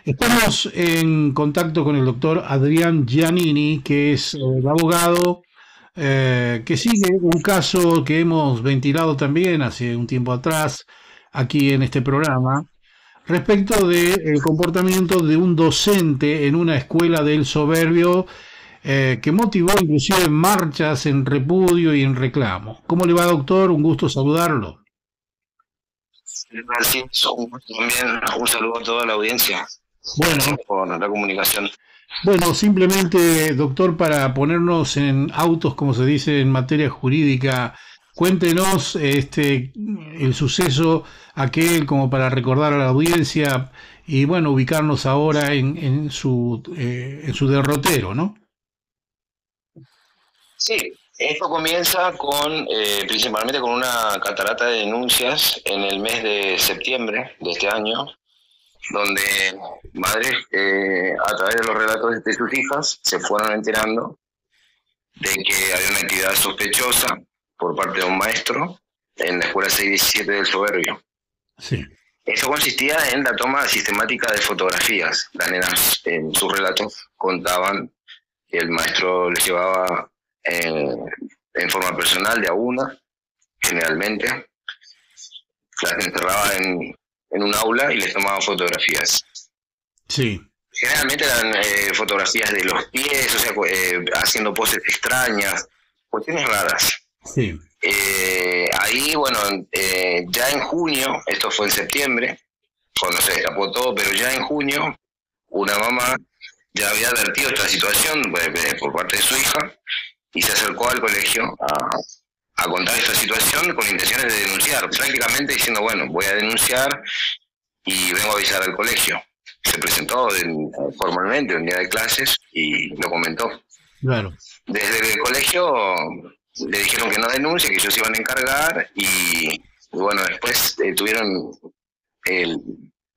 Estamos en contacto con el doctor Adrián Giannini, que es el abogado que sigue un caso que hemos ventilado también hace un tiempo atrás aquí en este programa, respecto del comportamiento de un docente en una escuela del Soberbio que motivó inclusive marchas en repudio y en reclamo. ¿Cómo le va, doctor? Un gusto saludarlo. Francisco, también un saludo a toda la audiencia. Gracias Bueno, por la comunicación. Bueno, simplemente, doctor, para ponernos en autos, como se dice en materia jurídica, cuéntenos el suceso aquel como para recordar a la audiencia y bueno, ubicarnos ahora en su derrotero, ¿no? Sí, esto comienza principalmente con una catarata de denuncias en el mes de septiembre de este año, donde madres, a través de los relatos de sus hijas, se fueron enterando de que había una actividad sospechosa por parte de un maestro en la escuela 617 del Soberbio. Sí, Eso consistía en la toma sistemática de fotografías. Las nenas en sus relatos contaban que el maestro les llevaba en forma personal de a una, generalmente, las encerraba en un aula y les tomaba fotografías. sí, Generalmente eran fotografías de los pies, o sea, haciendo poses extrañas, cuestiones raras. sí, Ahí, bueno, ya en junio, esto fue en septiembre, cuando se destapó todo, pero ya en junio, una mamá ya había advertido esta situación por parte de su hija y se acercó al colegio a contar esta situación con intenciones de denunciar, prácticamente diciendo, bueno, voy a denunciar y vengo a avisar al colegio. Se presentó formalmente un día de clases y lo comentó. claro, Desde el colegio le dijeron que no denuncie, que ellos se iban a encargar y bueno, después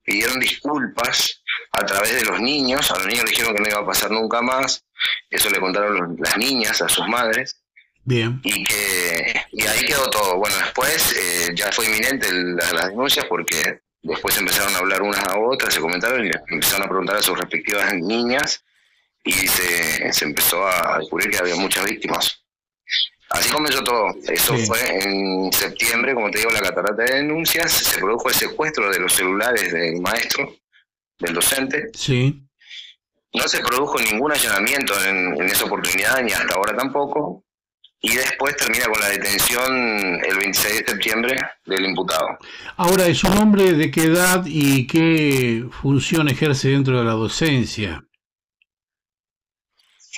pidieron disculpas a través de los niños. A los niños le dijeron que no iba a pasar nunca más. Eso le contaron las niñas a sus madres bien, y ahí quedó todo. Bueno, después ya fue inminente las denuncias porque después empezaron a hablar unas a otras, se comentaron y empezaron a preguntar a sus respectivas niñas y se empezó a descubrir que había muchas víctimas. Así comenzó todo. Eso sí, fue en septiembre, como te digo, la catarata de denuncias. Se produjo el secuestro de los celulares del maestro, del docente. sí. No se produjo ningún allanamiento en esa oportunidad, ni hasta ahora tampoco. Y después termina con la detención el 26 de septiembre del imputado. Ahora, ¿es un hombre de qué edad y qué función ejerce dentro de la docencia?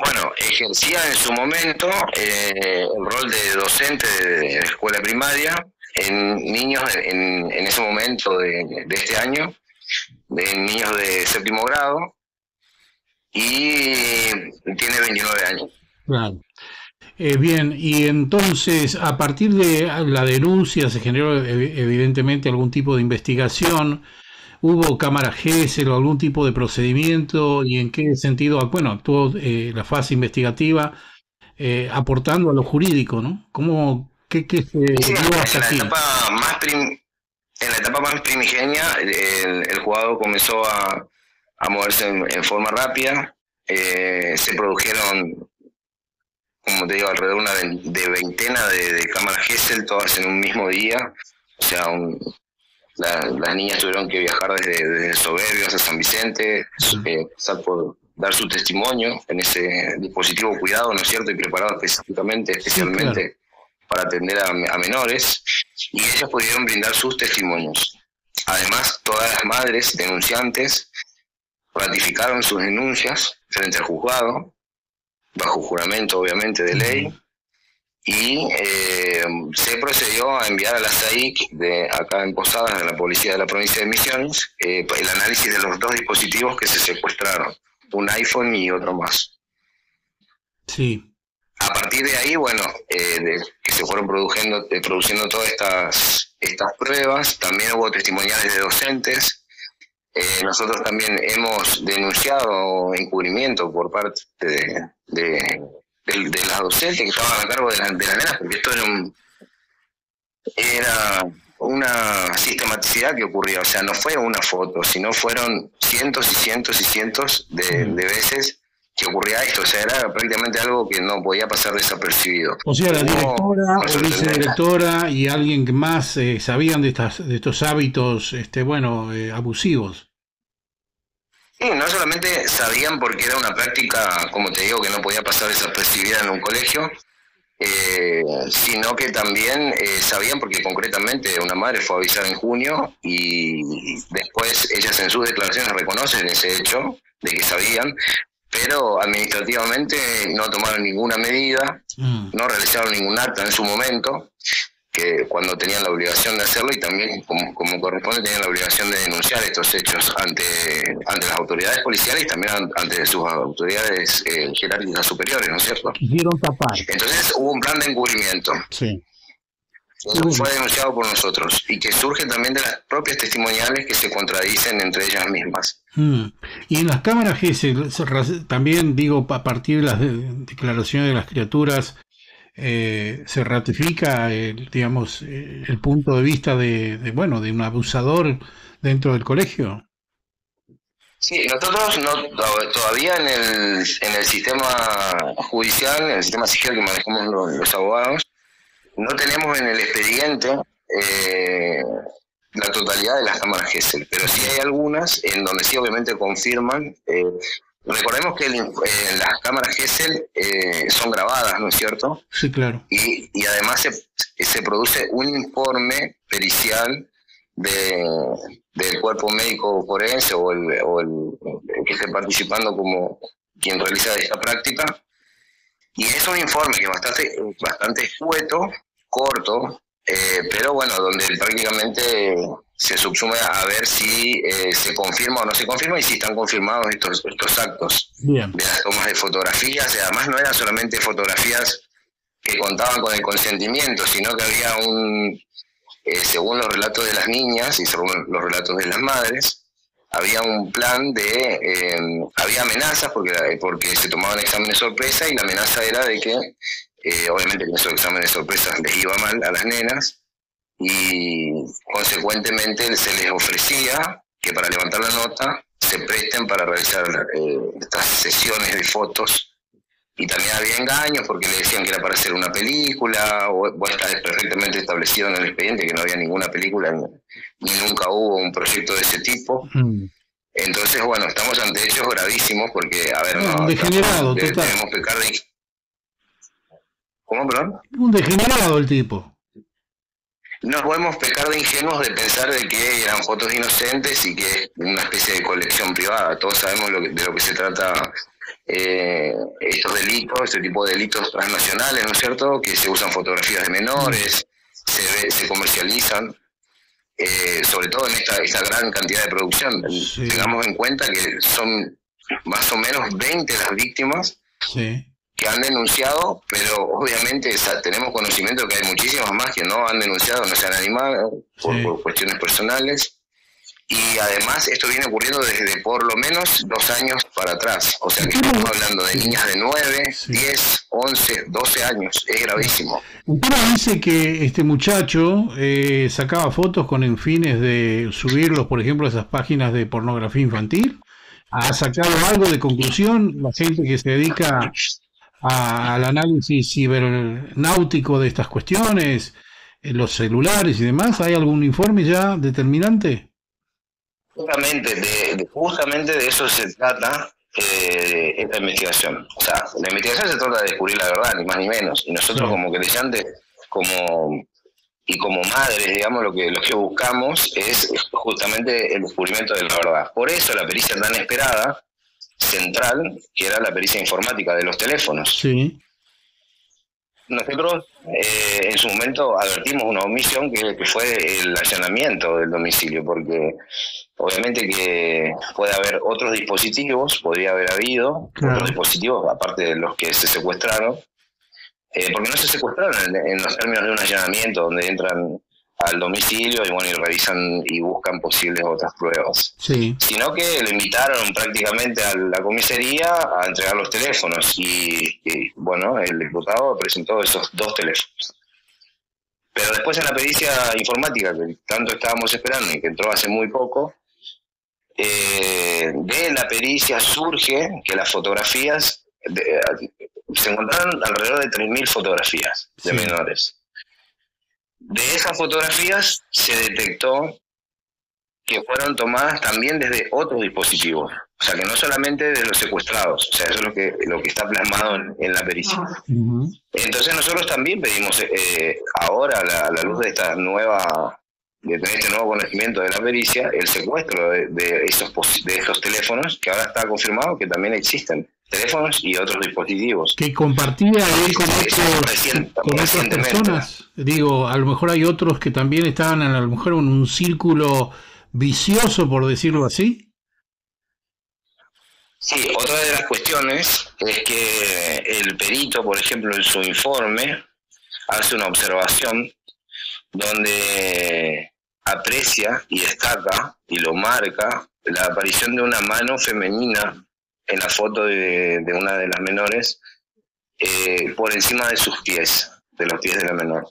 Bueno, ejercía en su momento el rol de docente de escuela primaria en niños en ese momento de este año, de niños de séptimo grado, y tiene 29 años. Claro. Bien, y entonces a partir de la denuncia se generó evidentemente algún tipo de investigación, hubo cámara Gesell o algún tipo de procedimiento y en qué sentido, bueno, actuó la fase investigativa aportando a lo jurídico, ¿no? ¿Qué se Sí, dio hasta aquí? en la etapa más primigenia, el jugador comenzó a moverse en forma rápida. Se produjeron, como te digo, alrededor de veintena de cámaras Gesell, todas en un mismo día. O sea, las niñas tuvieron que viajar desde Soberbio hasta San Vicente, Mm, pasar por dar su testimonio en ese dispositivo cuidado, ¿no es cierto? Y preparado sí, claro. especialmente para atender a menores, y ellas pudieron brindar sus testimonios. Además, todas las madres denunciantes ratificaron sus denuncias frente al juzgado, bajo juramento obviamente de Ujú. ley, y se procedió a enviar a la SAIC de acá en Posadas, de la Policía de la Provincia de Misiones, el análisis de los dos dispositivos que se secuestraron, un iPhone y otro más. Sí, A partir de ahí, bueno, que se fueron produciendo todas estas pruebas, también hubo testimoniales de docentes. Nosotros también hemos denunciado encubrimiento por parte de las docentes que estaban a cargo de las nenas, porque esto era una sistematicidad que ocurría. O sea, no fue una foto, sino fueron cientos y cientos y cientos de veces que ocurría esto. O sea, era prácticamente algo que no podía pasar desapercibido. O sea, la directora o vicedirectora y alguien que más sabían de estos hábitos, abusivos. Sí, no solamente sabían porque era una práctica, como te digo, que no podía pasar desapercibida en un colegio, sino que también sabían porque concretamente una madre fue a avisar en junio y después ellas en sus declaraciones reconocen ese hecho de que sabían, pero administrativamente no tomaron ninguna medida, no realizaron ningún acta en su momento, que cuando tenían la obligación de hacerlo, y también como corresponde tenían la obligación de denunciar estos hechos ante las autoridades policiales y también ante sus autoridades jerárquicas superiores, ¿no es cierto? Quisieron tapar. Entonces hubo un plan de encubrimiento. Sí. Eso fue denunciado por nosotros y que surge también de las propias testimoniales que se contradicen entre ellas mismas. Y en las cámaras GESEL, también digo, a partir de las declaraciones de las criaturas, se ratifica el punto de vista de un abusador dentro del colegio. Sí, nosotros todavía en el sistema judicial, en el sistema SIGEL que manejamos los abogados, no tenemos en el expediente la totalidad de las cámaras GESEL, pero sí hay algunas en donde sí obviamente confirman. Recordemos que las cámaras GESEL son grabadas, ¿no es cierto? Sí, claro. Y además se produce un informe pericial del cuerpo médico forense o el que esté participando como quien realiza esta práctica. Y es un informe que es bastante escueto, corto, pero bueno, donde prácticamente se subsume a ver si se confirma o no se confirma y si están confirmados estos actos. Bien. De las tomas de fotografías. Y además no eran solamente fotografías que contaban con el consentimiento, sino que había según los relatos de las niñas y según los relatos de las madres, había un plan había amenazas porque se tomaban exámenes sorpresa y la amenaza era de que obviamente en esos exámenes sorpresa les iba mal a las nenas y consecuentemente se les ofrecía que para levantar la nota se presten para realizar estas sesiones de fotos. Y también había engaños porque le decían que era para hacer una película, o está perfectamente establecido en el expediente que no había ninguna película ni nunca hubo un proyecto de ese tipo. Entonces, bueno, estamos ante hechos gravísimos porque, a ver, un degenerado, total. Tenemos que pecar de... ¿Cómo, perdón? Un degenerado el tipo. No podemos pecar de ingenuos de pensar de que eran fotos inocentes y que es una especie de colección privada. Todos sabemos de lo que se trata estos delitos, este tipo de delitos transnacionales, ¿no es cierto? Que se usan fotografías de menores, se comercializan, sobre todo en esta gran cantidad de producción. Sí. Tengamos en cuenta que son más o menos 20 las víctimas. Sí. Que han denunciado, pero obviamente tenemos conocimiento de que hay muchísimas más que no han denunciado, no se han animado por cuestiones personales. Y además esto viene ocurriendo desde por lo menos 2 años para atrás. O sea que estamos hablando de niñas de 9, 10, 11, 12 años. Es gravísimo. Pero dice que este muchacho sacaba fotos con fines de subirlos, por ejemplo, a esas páginas de pornografía infantil. ¿Ha sacado algo de conclusión la gente que se dedica al análisis cibernáutico de estas cuestiones, los celulares y demás? ¿Hay algún informe ya determinante? Justamente de eso se trata esta investigación. O sea, la investigación se trata de descubrir la verdad, ni más ni menos. Y nosotros como creyentes y como madres, digamos, lo que buscamos es justamente el descubrimiento de la verdad. Por eso la pericia tan esperada, central, que era la pericia informática de los teléfonos. Sí. Nosotros en su momento advertimos una omisión que fue el allanamiento del domicilio, porque obviamente que puede haber otros dispositivos, podría haber habido otros dispositivos aparte de los que se secuestraron, porque no se secuestraron en los términos de un allanamiento donde entran al domicilio y revisan y buscan posibles otras pruebas, sino que lo invitaron prácticamente a la comisaría a entregar los teléfonos y el diputado presentó esos 2 teléfonos. Pero después en la pericia informática que tanto estábamos esperando y que entró hace muy poco, de la pericia surge que las fotografías, se encontraron alrededor de 3.000 fotografías de Sí. menores. De esas fotografías se detectó que fueron tomadas también desde otros dispositivos, o sea, que no solamente de los secuestrados, o sea, eso es lo que está plasmado en la pericia. Ujú. Entonces nosotros también pedimos, ahora a la luz de esta nueva, de tener este nuevo conocimiento de la pericia, el secuestro de estos teléfonos, que ahora está confirmado que también existen teléfonos y otros dispositivos. Que compartía él con otras personas. Digo, a lo mejor hay otros que también estaban a lo mejor en un círculo vicioso, por decirlo así. Sí, otra de las cuestiones es que el perito, por ejemplo, en su informe, hace una observación donde aprecia y destaca y lo marca la aparición de una mano femenina en la foto de una de las menores, por encima de sus pies, de los pies de la menor.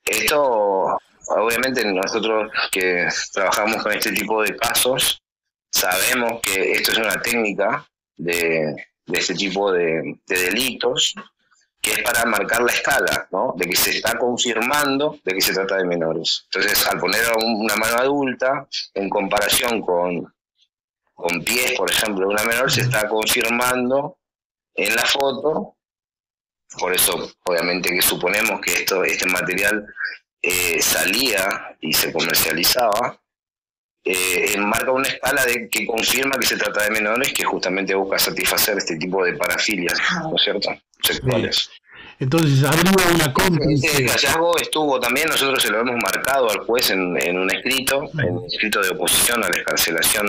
Esto, obviamente, nosotros que trabajamos con este tipo de casos, sabemos que esto es una técnica de este tipo de delitos, que es para marcar la escala, ¿no? De que se está confirmando de que se trata de menores. Entonces, al poner una mano adulta en comparación con pies, por ejemplo, de una menor, se está confirmando en la foto. Por eso, obviamente, que suponemos que este material salía y se comercializaba, marca una escala que confirma que se trata de menores, que justamente busca satisfacer este tipo de parafilias, ¿no es cierto?, sexuales. Sí. Entonces habría una cómplice. Este hallazgo estuvo también, nosotros se lo hemos marcado al juez en un escrito, de oposición a la excarcelación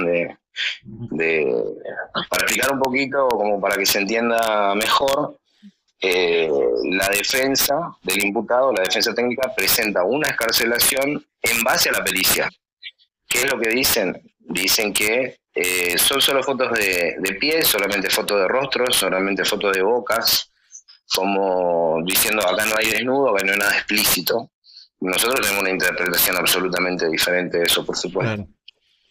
para explicar un poquito, como para que se entienda mejor. La defensa del imputado, la defensa técnica, presenta una excarcelación en base a la pericia. ¿Qué es lo que dicen? Dicen que son solo fotos de pies, solamente fotos de rostros, solamente fotos de bocas, como diciendo acá no hay desnudo, acá no hay nada explícito. Nosotros tenemos una interpretación absolutamente diferente de eso, por supuesto. Claro.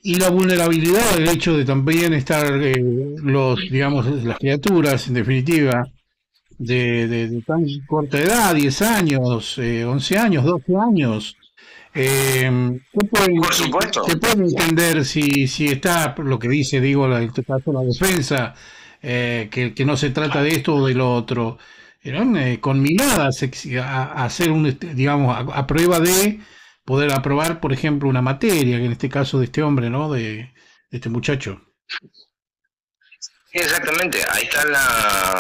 Y la vulnerabilidad, el hecho de también estar las criaturas, en definitiva, de tan corta edad, 10 años, 11 años, 12 años. Por supuesto. Se puede entender si está lo que dice, en este caso, la defensa, que no se trata de esto o del otro. Eran con miradas a hacer a prueba de poder aprobar, por ejemplo, una materia, que en este caso de este hombre, ¿no? De este muchacho. Exactamente, ahí está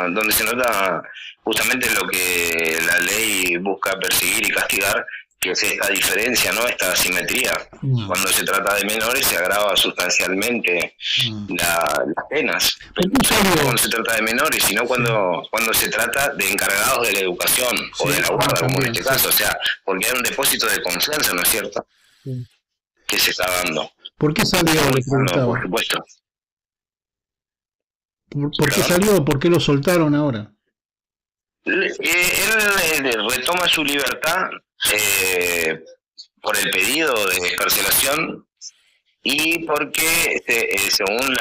donde se nota justamente lo que la ley busca perseguir y castigar, que es esta diferencia, ¿no? Esta asimetría. Cuando se trata de menores se agrava sustancialmente las penas. Pero no cuando se trata de menores, sino cuando se trata de encargados de la educación, sí, o de la guarda, como en este caso. O sea, porque hay un depósito de confianza, ¿no es cierto? Sí. Que se está dando. ¿Por qué salió? Por supuesto. ¿Por qué salió? ¿Por qué lo soltaron ahora? Él retoma su libertad por el pedido de excarcelación y porque, según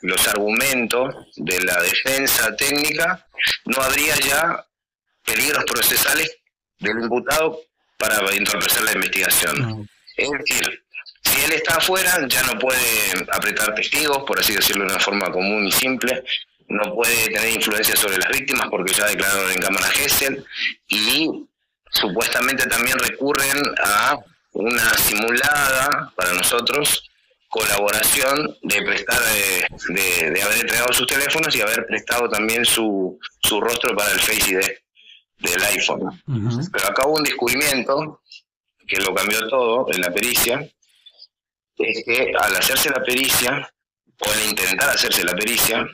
los argumentos de la defensa técnica, no habría ya peligros procesales del imputado para entorpecer la investigación. No. Es decir, si él está afuera, ya no puede apretar testigos, por así decirlo de una forma común y simple, no puede tener influencia sobre las víctimas porque ya declararon en cámara Gesell, y supuestamente también recurren a una simulada, para nosotros, colaboración de prestar, de haber entregado sus teléfonos y haber prestado también su rostro para el Face ID del iPhone. Uh-huh. Pero acá hubo un descubrimiento que lo cambió todo en la pericia, es que al hacerse la pericia, o al intentar hacerse la pericia,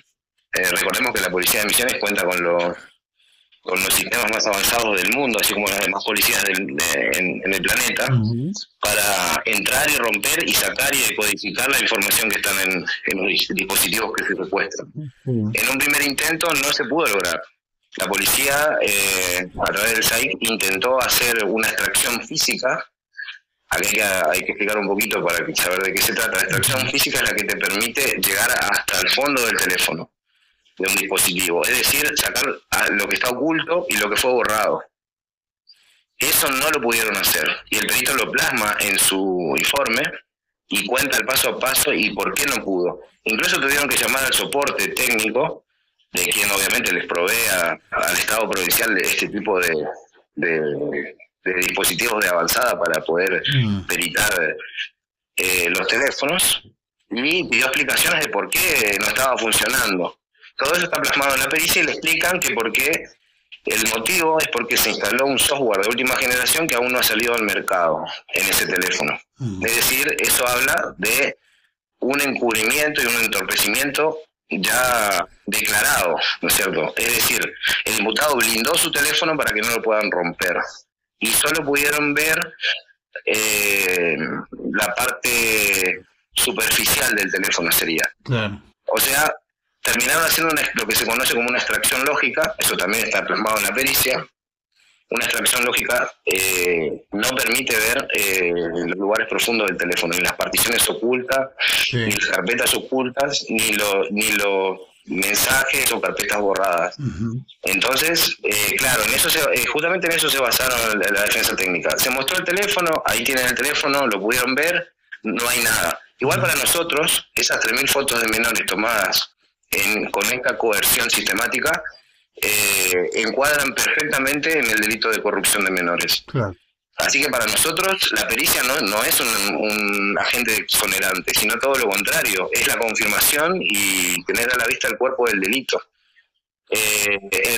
recordemos que la Policía de Misiones cuenta con los sistemas más avanzados del mundo, así como las demás policías en el planeta, uh-huh, para entrar y romper y sacar y decodificar la información que están en los dispositivos que se secuestran. Uh-huh. En un primer intento no se pudo lograr. La policía, a través del SAIC, intentó hacer una extracción física hay que explicar un poquito para saber de qué se trata. La extracción física es la que te permite llegar hasta el fondo del teléfono, de un dispositivo, es decir, sacar lo que está oculto y lo que fue borrado. Eso no lo pudieron hacer, y el perito lo plasma en su informe y cuenta el paso a paso y por qué no pudo. Incluso tuvieron que llamar al soporte técnico, de quien obviamente les provee al Estado provincial de este tipo de dispositivos de avanzada para poder peritar los teléfonos, y pidió explicaciones de por qué no estaba funcionando. Todo eso está plasmado en la pericia y le explican que por qué. El motivo es porque se instaló un software de última generación que aún no ha salido al mercado en ese teléfono. Es decir, eso habla de un encubrimiento y un entorpecimiento ya declarado, ¿no es cierto? Es decir, el imputado blindó su teléfono para que no lo puedan romper. Y solo pudieron ver la parte superficial del teléfono, sería. Claro. O sea, terminaron haciendo lo que se conoce como una extracción lógica, eso también está plasmado en la pericia. Una extracción lógica no permite ver los lugares profundos del teléfono, ni las particiones ocultas, ni las carpetas ocultas, ni los mensajes o carpetas borradas. Entonces, claro, justamente en eso se basaron la defensa técnica. Se mostró el teléfono, ahí tienen el teléfono, lo pudieron ver, no hay nada. Igual para nosotros, esas 3.000 fotos de menores tomadas con esta coerción sistemática encuadran perfectamente en el delito de corrupción de menores. Claro. Así que para nosotros la pericia no es un agente exonerante, sino todo lo contrario, es la confirmación y tener a la vista el cuerpo del delito. Desde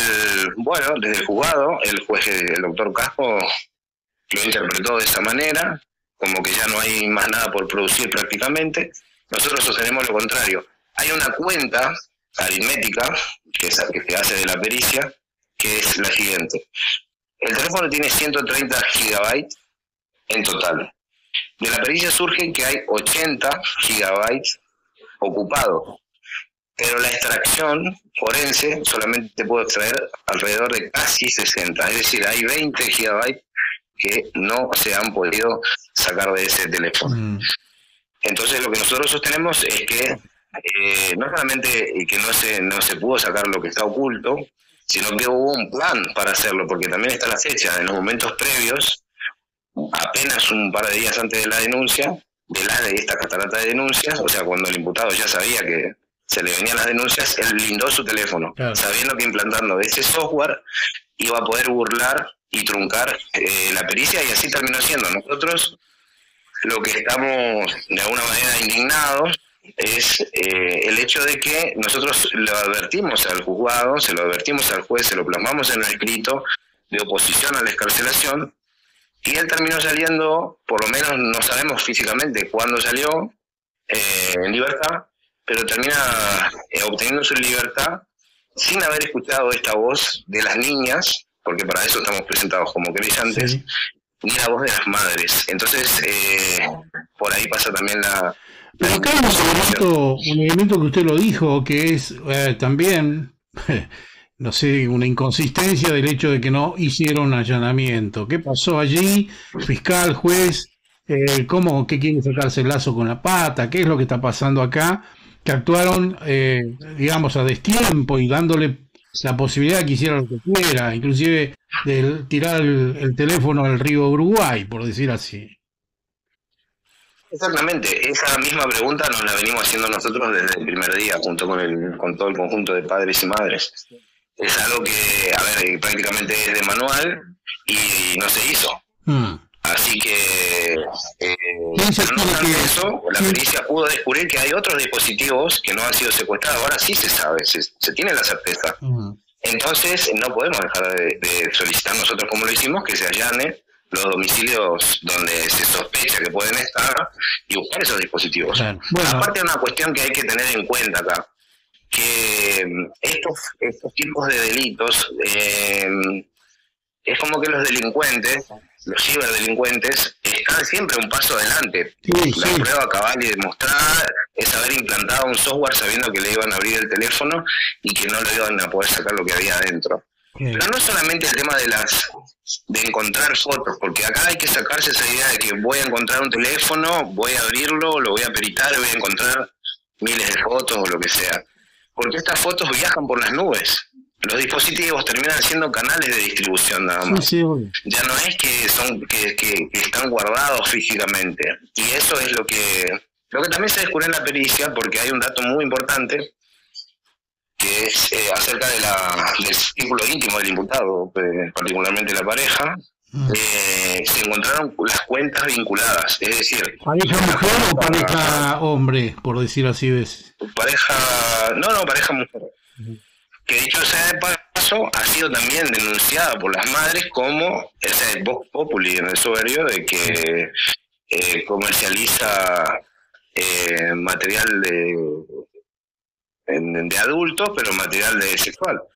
el juzgado, el juez, el doctor Casco, lo interpretó de esa manera, como que ya no hay más nada por producir prácticamente. Nosotros sostenemos lo contrario. Hay una cuenta aritmética que se hace de la pericia, que es la siguiente. El teléfono tiene 130 gigabytes en total. De la pericia surge que hay 80 gigabytes ocupados, pero la extracción forense solamente puede extraer alrededor de casi 60, es decir, hay 20 gigabytes que no se han podido sacar de ese teléfono. Entonces lo que nosotros sostenemos es que no solamente que no se pudo sacar lo que está oculto, sino que hubo un plan para hacerlo, porque también está la fecha. En los momentos previos, apenas un par de días antes de la denuncia, de esta catarata de denuncias, o sea, cuando el imputado ya sabía que se le venían las denuncias, él blindó su teléfono, claro, sabiendo que implantando ese software iba a poder burlar y truncar la pericia, y así terminó siendo. Nosotros lo que estamos de alguna manera indignados es el hecho de que nosotros lo advertimos al juzgado, se lo advertimos al juez, se lo plasmamos en el escrito de oposición a la excarcelación, y él terminó saliendo, por lo menos no sabemos físicamente cuándo salió, en libertad, pero termina obteniendo su libertad sin haber escuchado esta voz de las niñas, porque para eso estamos presentados como querellantes, sí, ni la voz de las madres. Entonces, por ahí pasa también la... Pero acá hay un elemento que usted lo dijo, que es también, no sé, una inconsistencia del hecho de que no hicieron allanamiento. ¿Qué pasó allí? Fiscal, juez, ¿qué quiere sacarse el lazo con la pata? ¿Qué es lo que está pasando acá? Que actuaron, digamos, a destiempo y dándole la posibilidad de que hiciera lo que quiera, inclusive de tirar el teléfono al río Uruguay, por decir así. Exactamente, esa misma pregunta nos la venimos haciendo nosotros desde el primer día, junto con todo el conjunto de padres y madres. Es algo que, prácticamente es de manual y no se hizo. Así que, no obstante eso, la pericia pudo descubrir que hay otros dispositivos que no han sido secuestrados. Ahora sí se sabe, se tiene la certeza. Entonces, no podemos dejar de solicitar nosotros, como lo hicimos, que se allane los domicilios donde se sospecha que pueden estar y buscar esos dispositivos. Claro. Bueno. Aparte, una cuestión que hay que tener en cuenta acá, que estos tipos de delitos, es como que los delincuentes, los ciberdelincuentes, están siempre un paso adelante. La prueba cabal y demostrada es haber implantado un software sabiendo que le iban a abrir el teléfono y que no le iban a poder sacar lo que había adentro. Sí. Pero no solamente el tema de encontrar fotos, porque acá hay que sacarse esa idea de que voy a encontrar un teléfono, voy a abrirlo, lo voy a peritar, voy a encontrar miles de fotos o lo que sea. Porque estas fotos viajan por las nubes. Los dispositivos terminan siendo canales de distribución nada más. Sí, sí. Ya no es que son que están guardados físicamente. Y eso es lo que también se descubrió en la pericia, porque hay un dato muy importante que es acerca del círculo íntimo del imputado, particularmente la pareja. Se encontraron las cuentas vinculadas, es decir, ¿Pareja mujer o pareja hombre, por decir así ves? pareja mujer, que dicho sea de paso ha sido también denunciada por las madres como ese vox populi en el soberbio de que comercializa material de adultos, pero material de sexual.